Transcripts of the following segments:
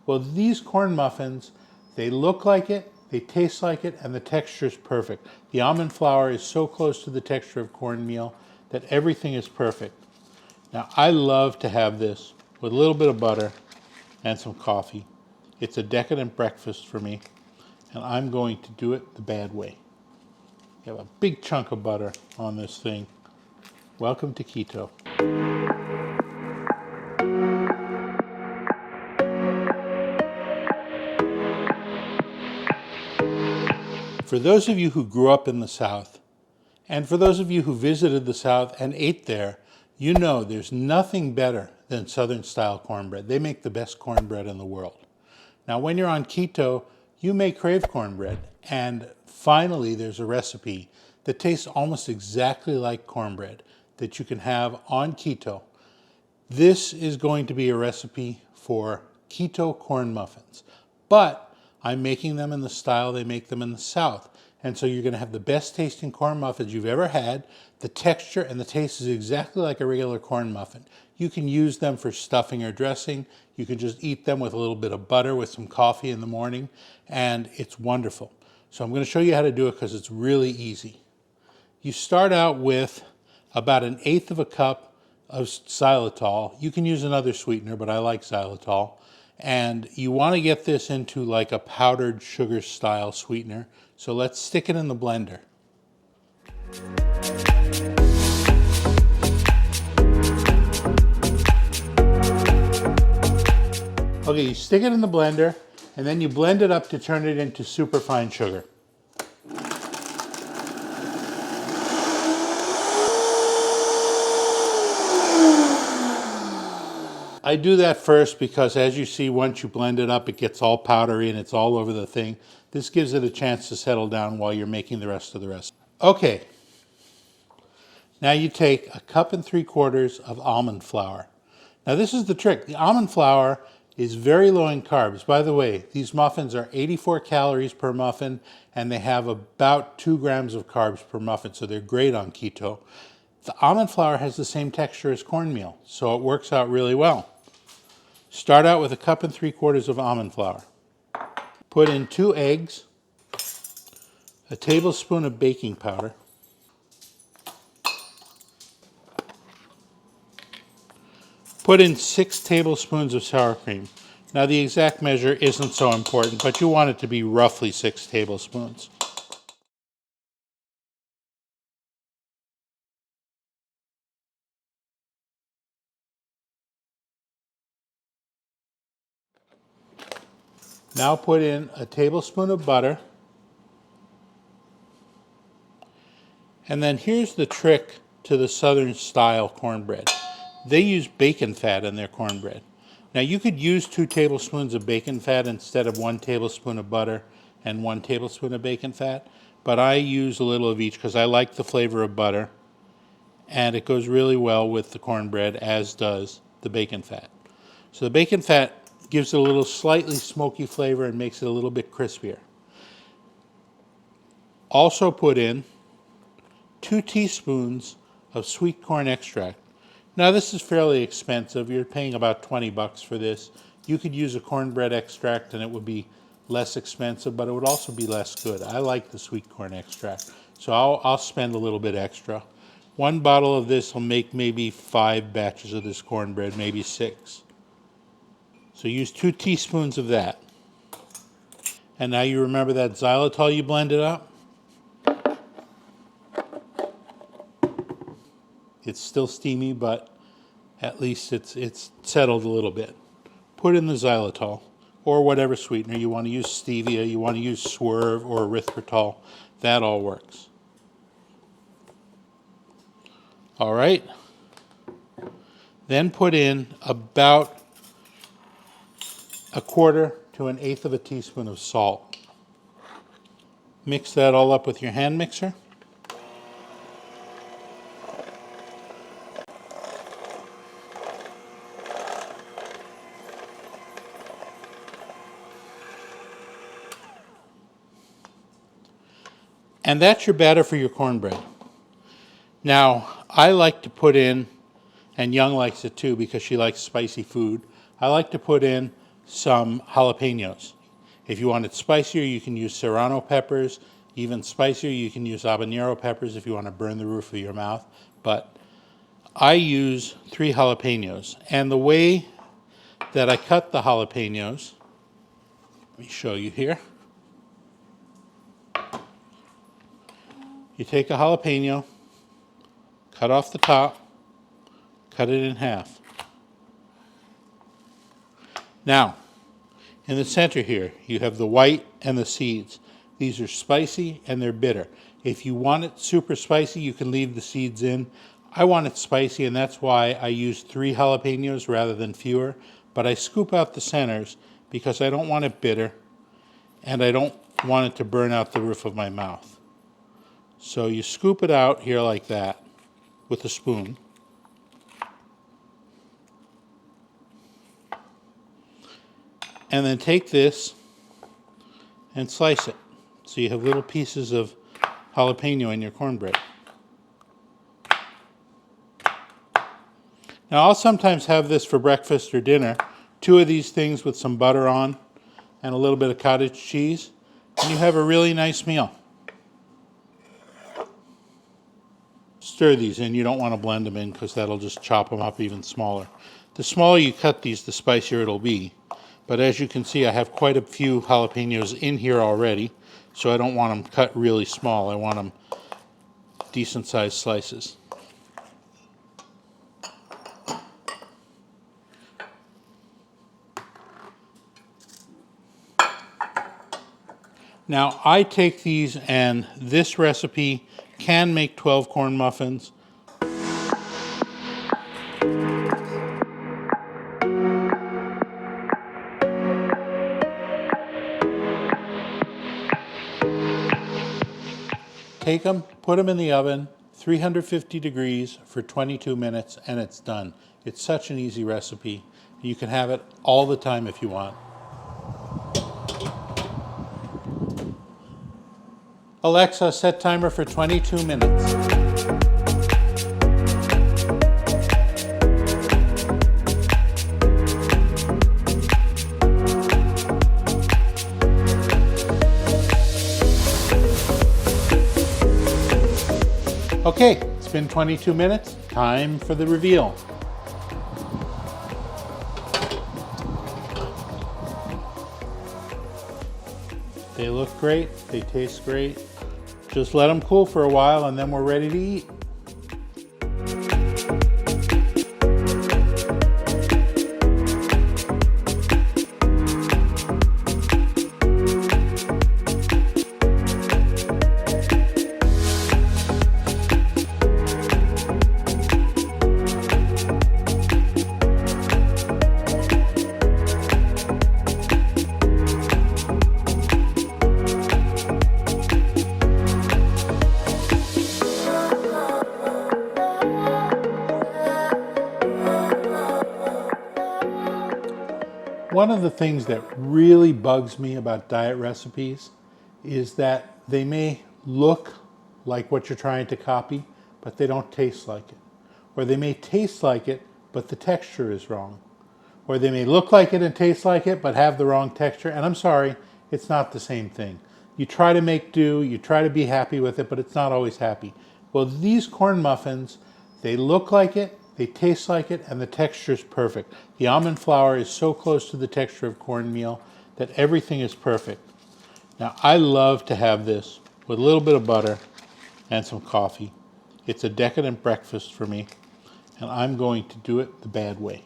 Well, these corn muffins, they look like it, they taste like it, and the texture is perfect. The almond flour is so close to the texture of cornmeal that everything is perfect. Now, I love to have this with a little bit of butter and some coffee. It's a decadent breakfast for me, and I'm going to do it the bad way. You have a big chunk of butter on this thing. Welcome to keto. For those of you who grew up in the South, and for those of you who visited the South and ate there, you know there's nothing better than Southern style cornbread. They make the best cornbread in the world. Now, when you're on keto, you may crave cornbread. And finally, there's a recipe that tastes almost exactly like cornbread that you can have on keto. This is going to be a recipe for keto corn muffins, but I'm making them in the style they make them in the South. And so you're going to have the best tasting corn muffins you've ever had. The texture and the taste is exactly like a regular corn muffin. You can use them for stuffing or dressing. You can just eat them with a little bit of butter with some coffee in the morning, and it's wonderful. So I'm going to show you how to do it because it's really easy. You start out with about 1/8 of a cup of xylitol. You can use another sweetener, but I like xylitol. And you want to get this into like a powdered sugar style sweetener. So let's stick it in the blender. Okay, you stick it in the blender and then you blend it up to turn it into superfine sugar. I do that first because, as you see, once you blend it up, it gets all powdery and it's all over the thing. This gives it a chance to settle down while you're making the rest of the recipe. Okay, now you take 1 3/4 cups of almond flour. Now this is the trick. The almond flour is very low in carbs. By the way, these muffins are 84 calories per muffin and they have about 2 grams of carbs per muffin, so they're great on keto. The almond flour has the same texture as cornmeal, so it works out really well. Start out with 1 3/4 cups of almond flour. Put in 2 eggs, a tablespoon of baking powder, put in 6 tablespoons of sour cream. Now the exact measure isn't so important, but you want it to be roughly 6 tablespoons. Now put in a tablespoon of butter. And then here's the trick to the Southern style cornbread. They use bacon fat in their cornbread. Now you could use 2 tablespoons of bacon fat instead of 1 tablespoon of butter and 1 tablespoon of bacon fat, but I use a little of each because I like the flavor of butter and it goes really well with the cornbread, as does the bacon fat. So the bacon fat gives it a little slightly smoky flavor and makes it a little bit crispier. Also put in 2 teaspoons of sweet corn extract. Now this is fairly expensive. You're paying about 20 bucks for this. You could use a cornbread extract and it would be less expensive, but it would also be less good. I like the sweet corn extract, so I'll spend a little bit extra. 1 bottle of this will make maybe 5 batches of this cornbread, maybe 6. So use 2 teaspoons of that. And now you remember that xylitol you blended up? It's still steamy, but at least it's settled a little bit. Put in the xylitol, or whatever sweetener you want to use, stevia, you want to use swerve or erythritol, that all works. All right. Then put in about 1/4 to 1/8 of a teaspoon of salt. Mix that all up with your hand mixer. And that's your batter for your cornbread. Now, I like to put in, and Young likes it too because she likes spicy food, I like to put in some jalapenos. If you want it spicier, you can use serrano peppers. Even spicier, you can use habanero peppers if you want to burn the roof of your mouth. But I use 3 jalapenos. And the way that I cut the jalapenos, let me show you here. You take a jalapeno, cut off the top, cut it in half. Now, in the center here, you have the white and the seeds. These are spicy and they're bitter. If you want it super spicy, you can leave the seeds in. I want it spicy, and that's why I use 3 jalapenos rather than fewer. But I scoop out the centers because I don't want it bitter and I don't want it to burn out the roof of my mouth. So you scoop it out here like that with a spoon. And then take this and slice it. So you have little pieces of jalapeno in your cornbread. Now I'll sometimes have this for breakfast or dinner. 2 of these things with some butter on and a little bit of cottage cheese. And you have a really nice meal. Stir these in. You don't want to blend them in because that'll just chop them up even smaller. The smaller you cut these, the spicier it'll be. But as you can see, I have quite a few jalapenos in here already, so I don't want them cut really small. I want them decent sized slices. Now I take these, and this recipe can make 12 corn muffins. Take them, put them in the oven, 350 degrees for 22 minutes, and it's done. It's such an easy recipe. You can have it all the time if you want. Alexa, set timer for 22 minutes. Okay, it's been 22 minutes. Time for the reveal. They look great. They taste great. Just let them cool for a while and then we're ready to eat. One of the things that really bugs me about diet recipes is that they may look like what you're trying to copy, but they don't taste like it. Or they may taste like it, but the texture is wrong. Or they may look like it and taste like it, but have the wrong texture. And I'm sorry, it's not the same thing. You try to make do, you try to be happy with it, but it's not always happy. Well, these corn muffins, they look like it, they taste like it, and the texture is perfect. The almond flour is so close to the texture of cornmeal that everything is perfect. Now, I love to have this with a little bit of butter and some coffee. It's a decadent breakfast for me, and I'm going to do it the bad way.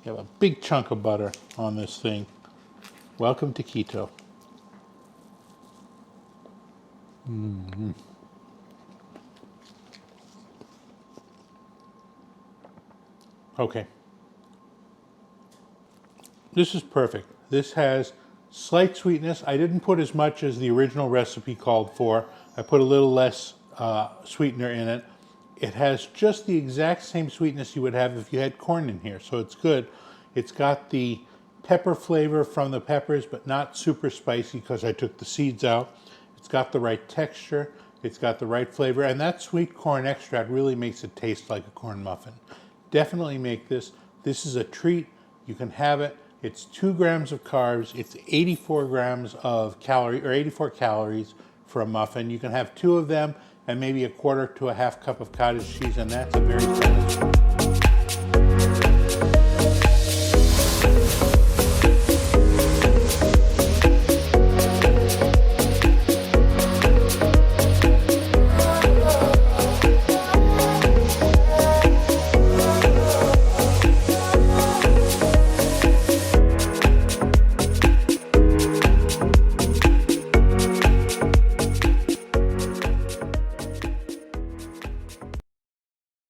You have a big chunk of butter on this thing. Welcome to keto. Mm-hmm. Okay. This is perfect. This has slight sweetness. I didn't put as much as the original recipe called for. I put a little less sweetener in it. It has just the exact same sweetness you would have if you had corn in here, so it's good. It's got the pepper flavor from the peppers, but not super spicy because I took the seeds out. It's got the right texture. It's got the right flavor, and that sweet corn extract really makes it taste like a corn muffin. Definitely make this. This is a treat. You can have it. It's 2 grams of carbs. It's 84 grams of calorie, or 84 calories for a muffin. You can have 2 of them and maybe a quarter to a half cup of cottage cheese, and that's a very satisfying.